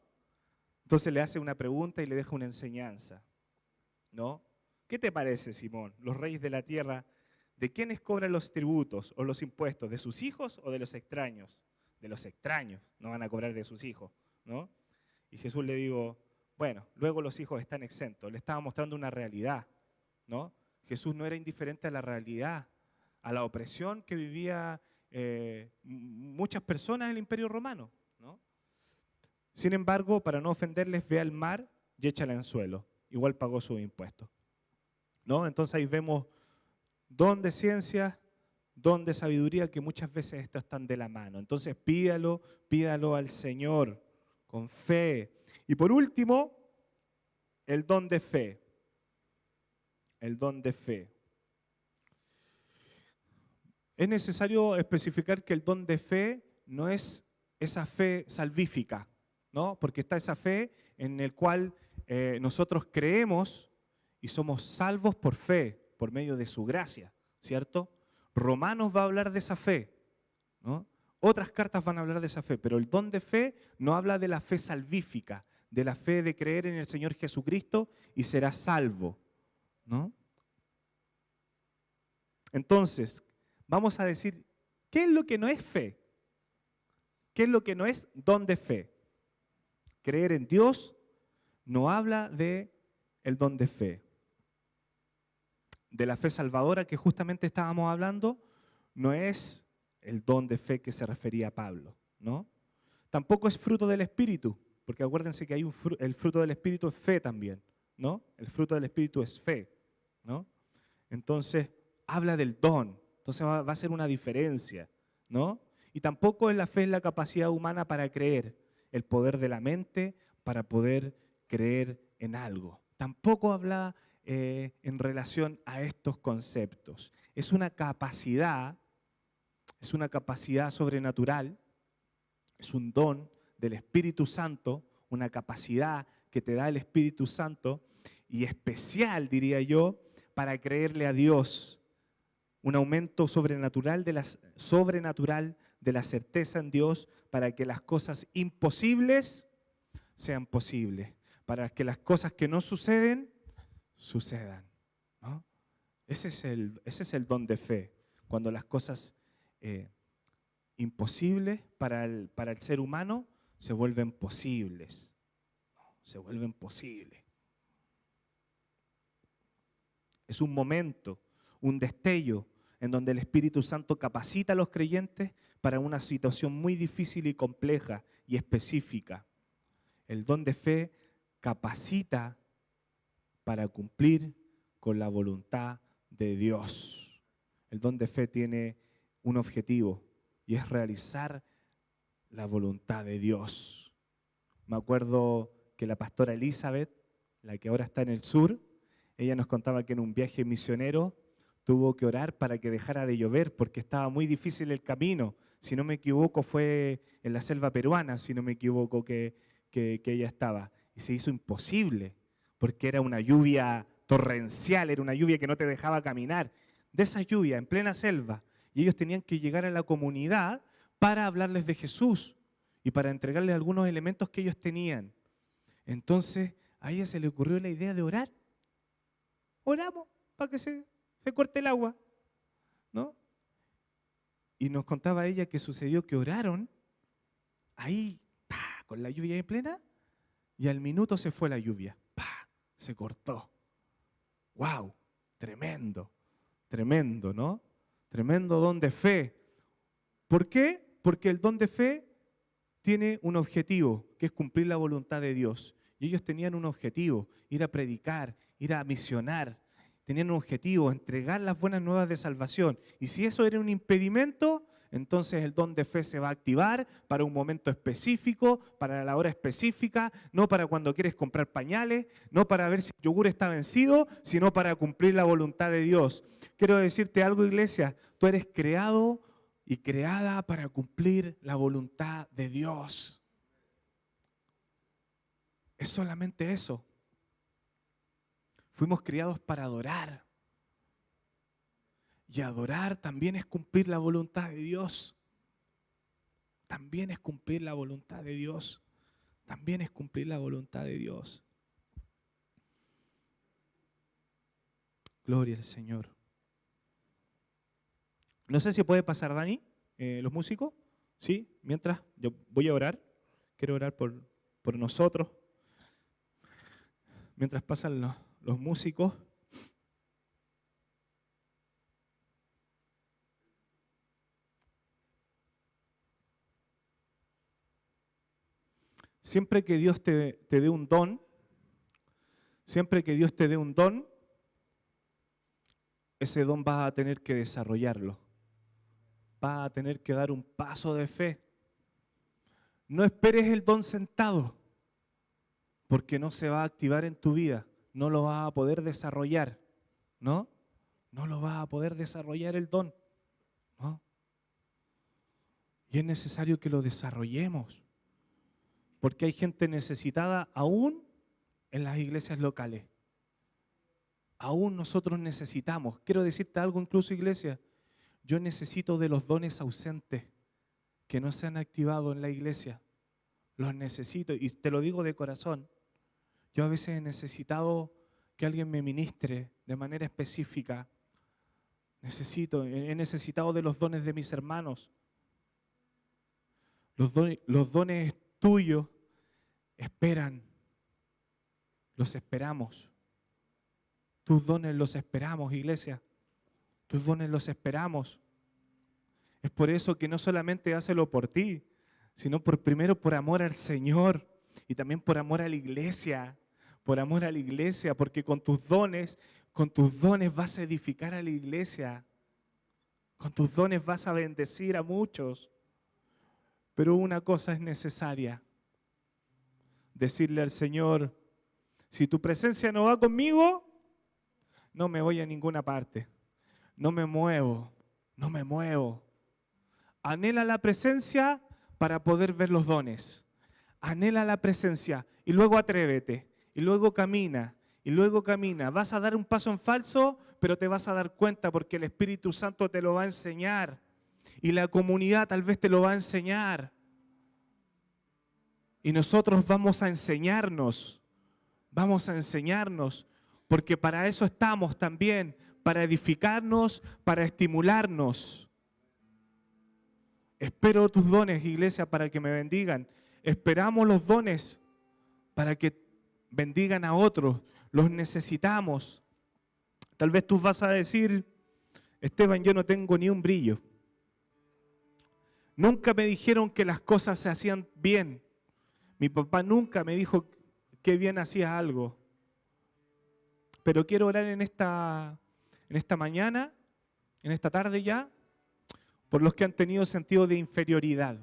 Entonces le hace una pregunta y le deja una enseñanza, ¿no? ¿Qué te parece, Simón? Los reyes de la tierra, ¿de quiénes cobran los tributos o los impuestos? ¿De sus hijos o de los extraños? De los extraños, no van a cobrar de sus hijos, ¿no? Y Jesús le dijo, bueno, luego los hijos están exentos. Le estaba mostrando una realidad, ¿no? Jesús no era indiferente a la realidad, a la opresión que vivía muchas personas en el Imperio Romano, ¿no? Sin embargo, para no ofenderles, ve al mar y echa el anzuelo. Igual pagó sus impuestos, ¿no? Entonces ahí vemos don de ciencia, don de sabiduría, que muchas veces estos están de la mano. Entonces pídalo al Señor con fe. Y por último, el don de fe. El don de fe. Es necesario especificar que el don de fe no es esa fe salvífica, ¿no? Porque está esa fe en el cual nosotros creemos y somos salvos por fe, por medio de su gracia, ¿cierto? Romanos va a hablar de esa fe, ¿no? Otras cartas van a hablar de esa fe, pero el don de fe no habla de la fe salvífica, de la fe de creer en el Señor Jesucristo y serás salvo, ¿no? Entonces, vamos a decir, ¿qué es lo que no es fe? ¿Qué es lo que no es don de fe? Creer en Dios no habla de el don de fe. De la fe salvadora que justamente estábamos hablando, no es el don de fe que se refería a Pablo, ¿no? Tampoco es fruto del Espíritu, porque acuérdense que hay el fruto del Espíritu es fe también, ¿no? El fruto del Espíritu es fe, ¿no? Entonces, habla del don, entonces va a ser una diferencia, ¿no? Y tampoco es la fe en la capacidad humana para creer, el poder de la mente para poder creer en algo. Tampoco habla en relación a estos conceptos. Es una capacidad sobrenatural, es un don del Espíritu Santo, una capacidad que te da el Espíritu Santo y especial, diría yo, para creerle a Dios. Un aumento sobrenatural de la certeza en Dios para que las cosas imposibles sean posibles, para que las cosas que no suceden, sucedan, ¿no? Ese es el don de fe, cuando las cosas imposibles para el ser humano se vuelven posibles, ¿no? Se vuelven posibles. Es un momento, un destello, en donde el Espíritu Santo capacita a los creyentes para una situación muy difícil y compleja y específica. El don de fe capacita para cumplir con la voluntad de Dios. El don de fe tiene un objetivo y es realizar la voluntad de Dios. Me acuerdo que la pastora Elizabeth, la que ahora está en el sur, ella nos contaba que en un viaje misionero tuvo que orar para que dejara de llover porque estaba muy difícil el camino. Si no me equivoco, fue en la selva peruana, si no me equivoco, que ella estaba. Y se hizo imposible porque era una lluvia torrencial, era una lluvia que no te dejaba caminar. De esa lluvia, en plena selva. Y ellos tenían que llegar a la comunidad para hablarles de Jesús y para entregarles algunos elementos que ellos tenían. Entonces, a ella se le ocurrió la idea de orar. Oramos para que se corte el agua, ¿no? Y nos contaba ella que sucedió que oraron ahí, con la lluvia en plena, y al minuto se fue la lluvia, se cortó. ¡Wow! Tremendo, tremendo, ¿no? Tremendo don de fe. ¿Por qué? Porque el don de fe tiene un objetivo, que es cumplir la voluntad de Dios. Y ellos tenían un objetivo, ir a predicar, ir a misionar. Tenían un objetivo, entregar las buenas nuevas de salvación. Y si eso era un impedimento, entonces el don de fe se va a activar para un momento específico, para la hora específica, no para cuando quieres comprar pañales, no para ver si el yogur está vencido, sino para cumplir la voluntad de Dios. Quiero decirte algo, iglesia, tú eres creado y creada para cumplir la voluntad de Dios. Es solamente eso. Fuimos criados para adorar. Y adorar también es cumplir la voluntad de Dios. También es cumplir la voluntad de Dios. También es cumplir la voluntad de Dios. Gloria al Señor. No sé si puede pasar, Dani, los músicos. ¿Sí? Mientras yo voy a orar. Quiero orar por nosotros. Mientras pasan los músicos. Siempre que Dios te dé un don, siempre que Dios te dé un don, ese don vas a tener que desarrollarlo. Vas a tener que dar un paso de fe. No esperes el don sentado, porque no se va a activar en tu vida. No lo vas a poder desarrollar, ¿no? No lo vas a poder desarrollar el don, ¿no? Y es necesario que lo desarrollemos. Porque hay gente necesitada aún en las iglesias locales. Aún nosotros necesitamos. Quiero decirte algo incluso, iglesia. Yo necesito de los dones ausentes que no se han activado en la iglesia. Los necesito y te lo digo de corazón. Yo a veces he necesitado que alguien me ministre de manera específica. He necesitado de los dones de mis hermanos. Los dones tuyos esperan, los esperamos. Tus dones los esperamos, iglesia. Tus dones los esperamos. Es por eso que no solamente hácelo por ti, sino primero por amor al Señor y también por amor a la iglesia. Por amor a la iglesia, porque con tus dones vas a edificar a la iglesia. Con tus dones vas a bendecir a muchos. Pero una cosa es necesaria. Decirle al Señor, si tu presencia no va conmigo, no me voy a ninguna parte. No me muevo, no me muevo. Anhela la presencia para poder ver los dones. Anhela la presencia y luego atrévete, y luego camina, y luego camina. Vas a dar un paso en falso, pero te vas a dar cuenta porque el Espíritu Santo te lo va a enseñar. Y la comunidad tal vez te lo va a enseñar. Y nosotros vamos a enseñarnos, porque para eso estamos también, para edificarnos, para estimularnos. Espero tus dones, iglesia, para que me bendigan. Esperamos los dones para que bendigan a otros. Los necesitamos. Tal vez tú vas a decir, Esteban, yo no tengo ni un brillo. Nunca me dijeron que las cosas se hacían bien. Mi papá nunca me dijo que bien hacía algo. Pero quiero orar en esta mañana, en esta tarde ya, por los que han tenido sentido de inferioridad.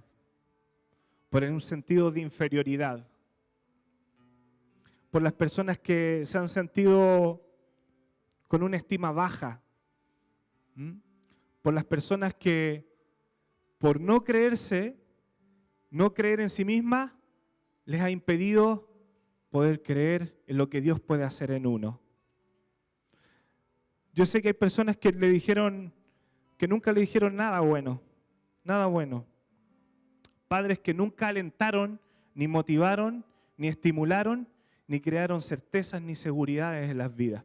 Por un sentido de inferioridad. Por las personas que se han sentido con una estima baja. Por las personas que, por no creer en sí mismas, les ha impedido poder creer en lo que Dios puede hacer en uno. Yo sé que hay personas que nunca le dijeron nada bueno. Padres que nunca alentaron, ni motivaron, ni estimularon, ni crearon certezas ni seguridades en las vidas.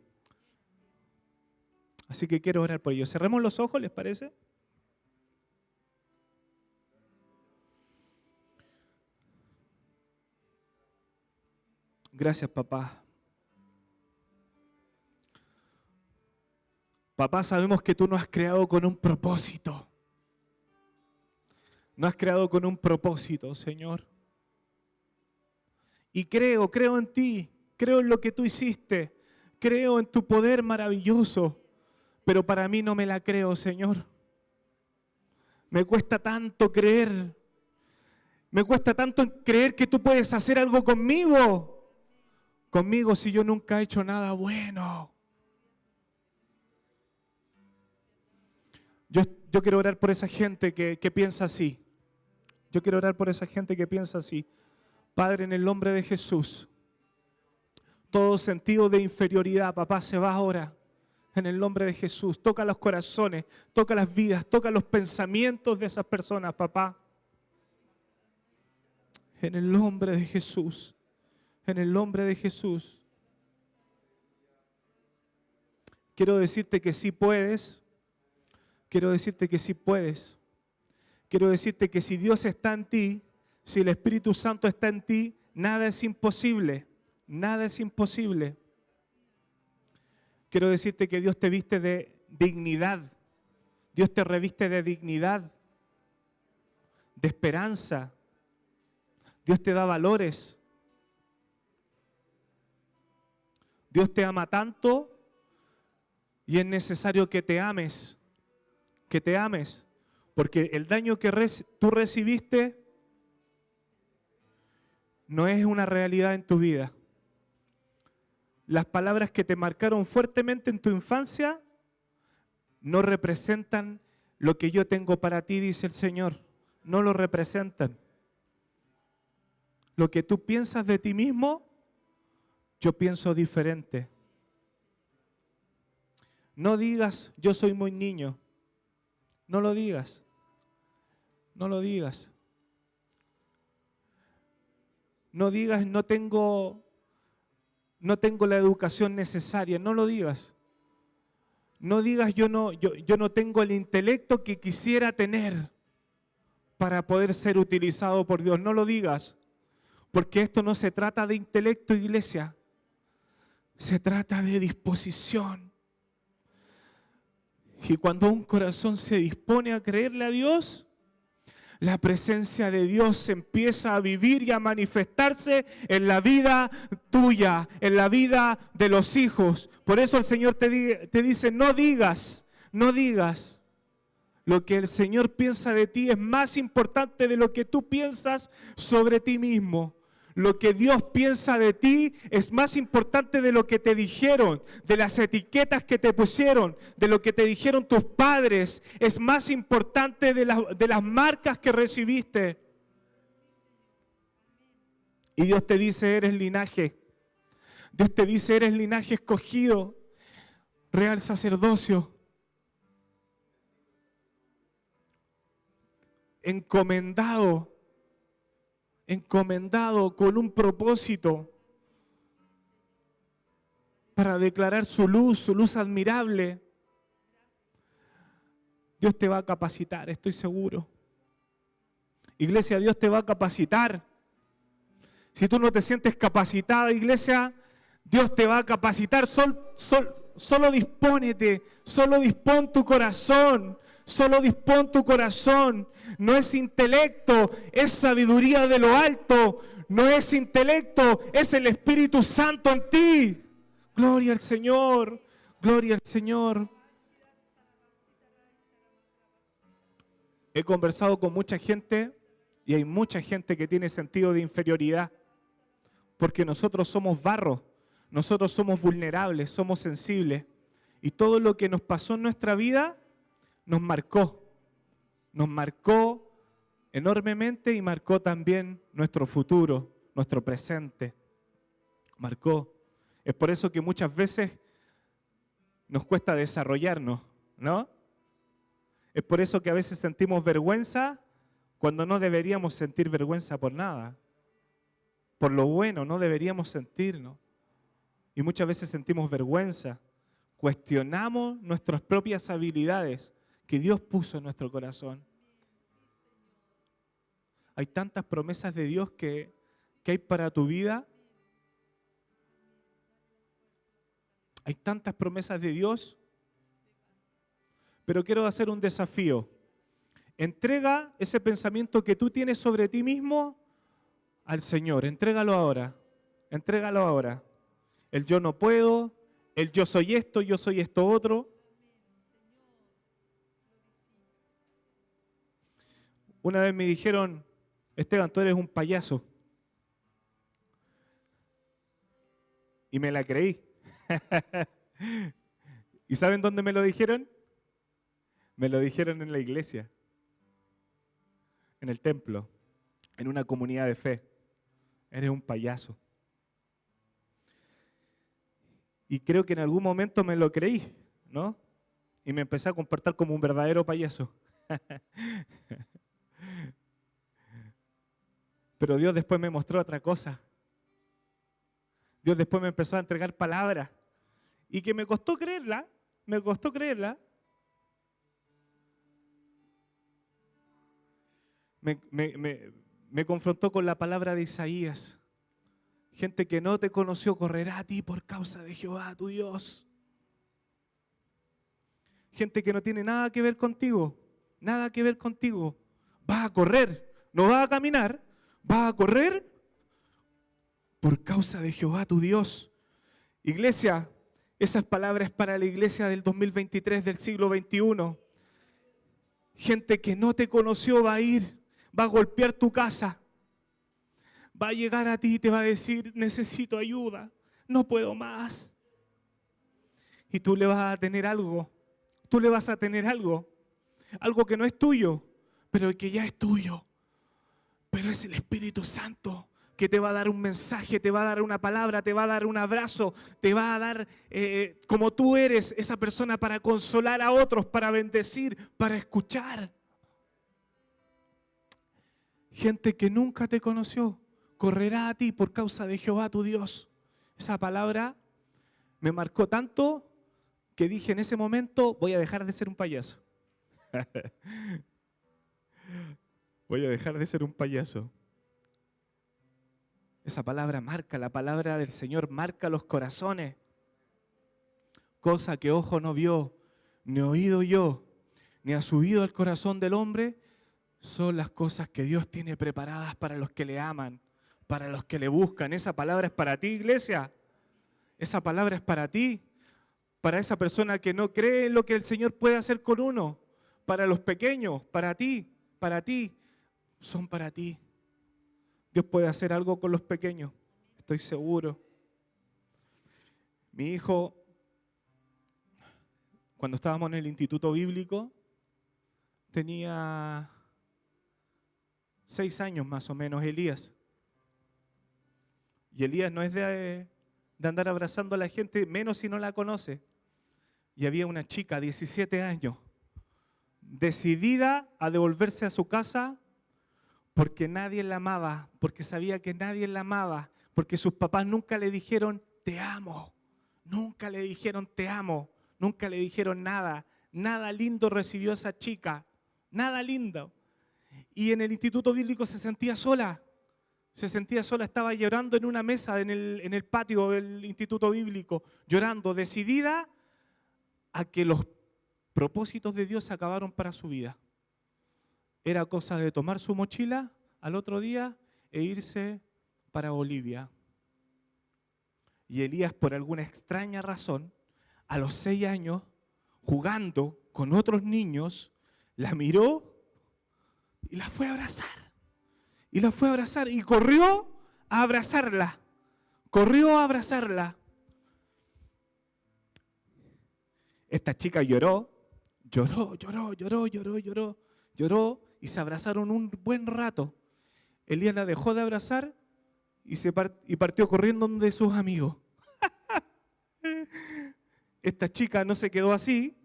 Así que quiero orar por ellos. Cerremos los ojos, ¿les parece? Gracias, papá. Papá, sabemos que tú nos has creado con un propósito. Nos has creado con un propósito, Señor. Y creo en ti, creo en lo que tú hiciste, creo en tu poder maravilloso, pero para mí no me la creo, Señor. Me cuesta tanto creer. Me cuesta tanto creer que tú puedes hacer algo conmigo. Conmigo si yo nunca he hecho nada bueno. Yo quiero orar por esa gente que piensa así. Yo quiero orar por esa gente que piensa así. Padre, en el nombre de Jesús, todo sentido de inferioridad, papá, se va ahora. En el nombre de Jesús, toca los corazones, toca las vidas, toca los pensamientos de esas personas, papá. En el nombre de Jesús, en el nombre de Jesús. Quiero decirte que sí puedes. Quiero decirte que sí puedes. Quiero decirte que si Dios está en ti, si el Espíritu Santo está en ti, nada es imposible. Nada es imposible. Quiero decirte que Dios te viste de dignidad. Dios te reviste de dignidad, de esperanza. Dios te da valores. Dios te ama tanto y es necesario que te ames. Que te ames. Porque el daño que tú recibiste no es una realidad en tu vida. Las palabras que te marcaron fuertemente en tu infancia no representan lo que yo tengo para ti, dice el Señor. No lo representan. Lo que tú piensas de ti mismo, yo pienso diferente. No digas, yo soy muy niño. No lo digas. No lo digas. No digas, no tengo la educación necesaria. No lo digas. No digas, yo no tengo el intelecto que quisiera tener para poder ser utilizado por Dios. No lo digas. Porque esto no se trata de intelecto, iglesia. Se trata de disposición. Y cuando un corazón se dispone a creerle a Dios, la presencia de Dios empieza a vivir y a manifestarse en la vida tuya, en la vida de los hijos. Por eso el Señor te dice, no digas. Lo que el Señor piensa de ti es más importante de lo que tú piensas sobre ti mismo. Lo que Dios piensa de ti es más importante de lo que te dijeron, de las etiquetas que te pusieron, de lo que te dijeron tus padres. Es más importante de las marcas que recibiste. Y Dios te dice, eres linaje. Dios te dice, eres linaje escogido, real sacerdocio, encomendado con un propósito para declarar su luz admirable. Dios te va a capacitar, estoy seguro. Iglesia, Dios te va a capacitar. Si tú no te sientes capacitada, iglesia, Dios te va a capacitar. Solo dispónete, solo dispón tu corazón. Solo dispón tu corazón. No es intelecto, es sabiduría de lo alto. No es intelecto, es el Espíritu Santo en ti. Gloria al Señor, gloria al Señor. He conversado con mucha gente y hay mucha gente que tiene sentido de inferioridad. Porque nosotros somos barro, nosotros somos vulnerables, somos sensibles. Y todo lo que nos pasó en nuestra vida nos marcó enormemente y marcó también nuestro futuro, nuestro presente. Marcó. Es por eso que muchas veces nos cuesta desarrollarnos, ¿no? Es por eso que a veces sentimos vergüenza cuando no deberíamos sentir vergüenza por nada. Por lo bueno no deberíamos sentirnos. Y muchas veces sentimos vergüenza. Cuestionamos nuestras propias habilidades que Dios puso en nuestro corazón. Hay tantas promesas de Dios que hay para tu vida. Hay tantas promesas de Dios. Pero quiero hacer un desafío. Entrega ese pensamiento que tú tienes sobre ti mismo al Señor. Entrégalo ahora. Entrégalo ahora. El yo no puedo, el yo soy esto otro. Una vez me dijeron, Esteban, tú eres un payaso. Y me la creí. ¿Y saben dónde me lo dijeron? Me lo dijeron en la iglesia, en el templo, en una comunidad de fe. Eres un payaso. Y creo que en algún momento me lo creí, ¿no? Y me empecé a comportar como un verdadero payaso. Pero Dios después me mostró otra cosa. Dios después me empezó a entregar palabras. Y que me costó creerla, me costó creerla. Me confrontó con la palabra de Isaías. Gente que no te conoció correrá a ti por causa de Jehová, tu Dios. Gente que no tiene nada que ver contigo, nada que ver contigo. Vas a correr, no vas a caminar, vas a correr por causa de Jehová, tu Dios. Iglesia, esas palabras para la iglesia del 2023, del siglo XXI. Gente que no te conoció va a ir, va a golpear tu casa. Va a llegar a ti y te va a decir, necesito ayuda, no puedo más. Y tú le vas a tener algo, algo que no es tuyo, pero que ya es tuyo. Pero es el Espíritu Santo que te va a dar un mensaje, te va a dar una palabra, te va a dar un abrazo, te va a dar, como tú eres, esa persona para consolar a otros, para bendecir, para escuchar. Gente que nunca te conoció correrá a ti por causa de Jehová tu Dios. Esa palabra me marcó tanto que dije en ese momento, voy a dejar de ser un payaso. Voy a dejar de ser un payaso. Esa palabra marca, la palabra del Señor marca los corazones. Cosa que ojo no vio, ni oído yo, ni ha subido al corazón del hombre, son las cosas que Dios tiene preparadas para los que le aman, para los que le buscan. Esa palabra es para ti, iglesia. Esa palabra es para ti, para esa persona que no cree en lo que el Señor puede hacer con uno, para los pequeños, para ti, son para ti. Dios puede hacer algo con los pequeños, estoy seguro. Mi hijo, cuando estábamos en el instituto bíblico, tenía 6 años más o menos, Elías. Y Elías no es de andar abrazando a la gente, menos si no la conoce. Y había una chica, 17 años, decidida a devolverse a su casa porque nadie la amaba, porque sabía que nadie la amaba, porque sus papás nunca le dijeron, te amo, nunca le dijeron, te amo, nunca le dijeron nada. Nada lindo recibió esa chica, nada lindo. Y en el instituto bíblico se sentía sola, estaba llorando en una mesa en el patio del instituto bíblico, llorando, decidida a que los propósitos de Dios se acabaron para su vida. Era cosa de tomar su mochila al otro día e irse para Bolivia. Y Elías, por alguna extraña razón, a los 6 años, jugando con otros niños, la miró y la fue a abrazar. Y corrió a abrazarla. Esta chica lloró y se abrazaron un buen rato. Elías la dejó de abrazar y partió corriendo donde sus amigos. Esta chica no se quedó así.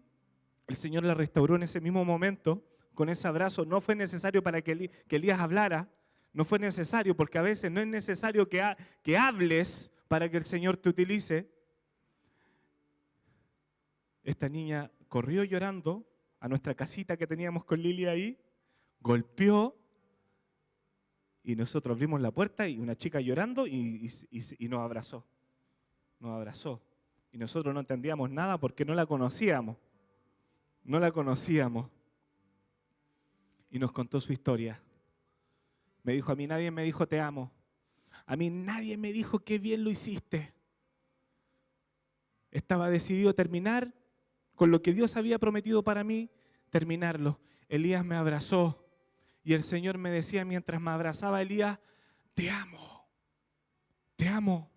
El Señor la restauró en ese mismo momento con ese abrazo. No fue necesario para que Elías hablara. No fue necesario, porque a veces no es necesario que hables para que el Señor te utilice. Esta niña corrió llorando a nuestra casita que teníamos con Lili ahí, golpeó y nosotros abrimos la puerta y una chica llorando y nos abrazó. Y nosotros no entendíamos nada porque no la conocíamos. Y nos contó su historia. Me dijo, a mí nadie me dijo te amo. A mí nadie me dijo qué bien lo hiciste. Estaba decidido a terminar con lo que Dios había prometido para mí, terminarlo. Elías me abrazó Y el Señor me decía mientras me abrazaba Elías, te amo, te amo,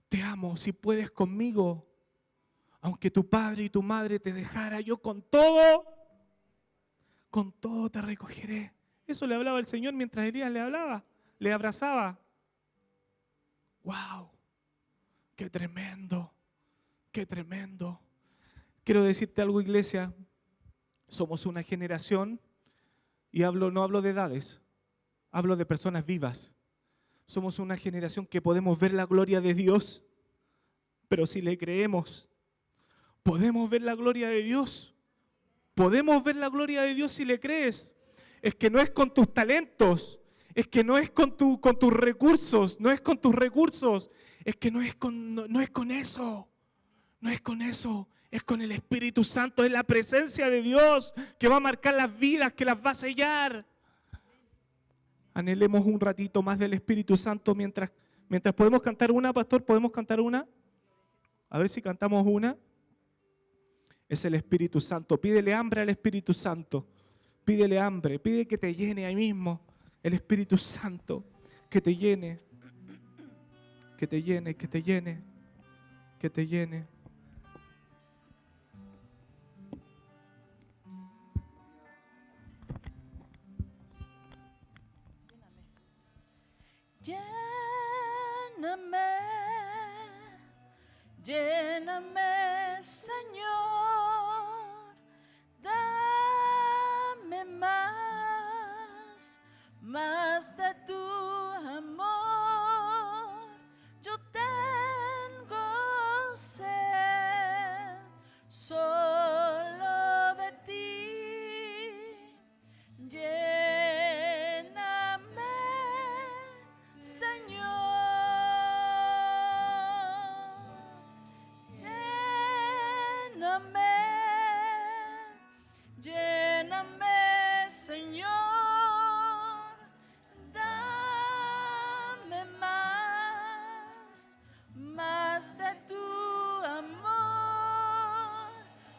te amo. Si puedes conmigo, aunque tu padre y tu madre te dejara, yo con todo te recogeré. Eso le hablaba el Señor mientras Elías le hablaba, le abrazaba. ¡Wow! ¡Qué tremendo! ¡Qué tremendo! Quiero decirte algo, iglesia. Somos una generación, y no hablo de edades, hablo de personas vivas. Somos una generación que podemos ver la gloria de Dios, pero si le creemos, podemos ver la gloria de Dios. Podemos ver la gloria de Dios si le crees. Es que no es con tus talentos, es que no es con tus recursos, no es con tus recursos, es que no es con eso, no es con eso, es con el Espíritu Santo, es la presencia de Dios que va a marcar las vidas, que las va a sellar. Anhelemos un ratito más del Espíritu Santo mientras podemos cantar una, pastor, ¿podemos cantar una? A ver si cantamos una. Es el Espíritu Santo. Pídele hambre al Espíritu Santo. Pídele hambre, pide que te llene ahí mismo el Espíritu Santo, que te llene, que te llene, que te llene, que te llene. Lléname, lléname, Señor, dame más de tu amor. Yo tengo sed solo de ti. Lléname, Señor, lléname, lléname, Señor, dame más de tu amor.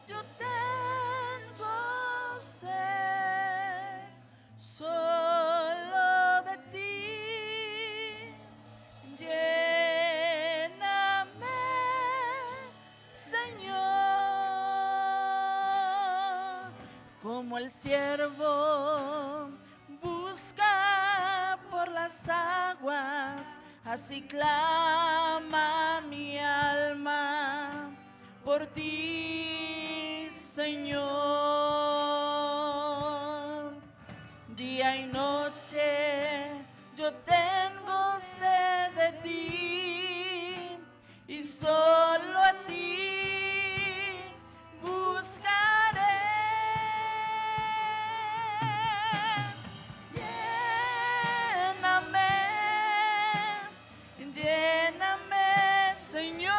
Yo tengo sed solo de ti. Lléname, Señor, como el siervo busca por las aguas, así clama mi alma por ti, Señor. Día y noche yo tengo sed de ti y solo a ti buscaré. Lléname, lléname, Señor.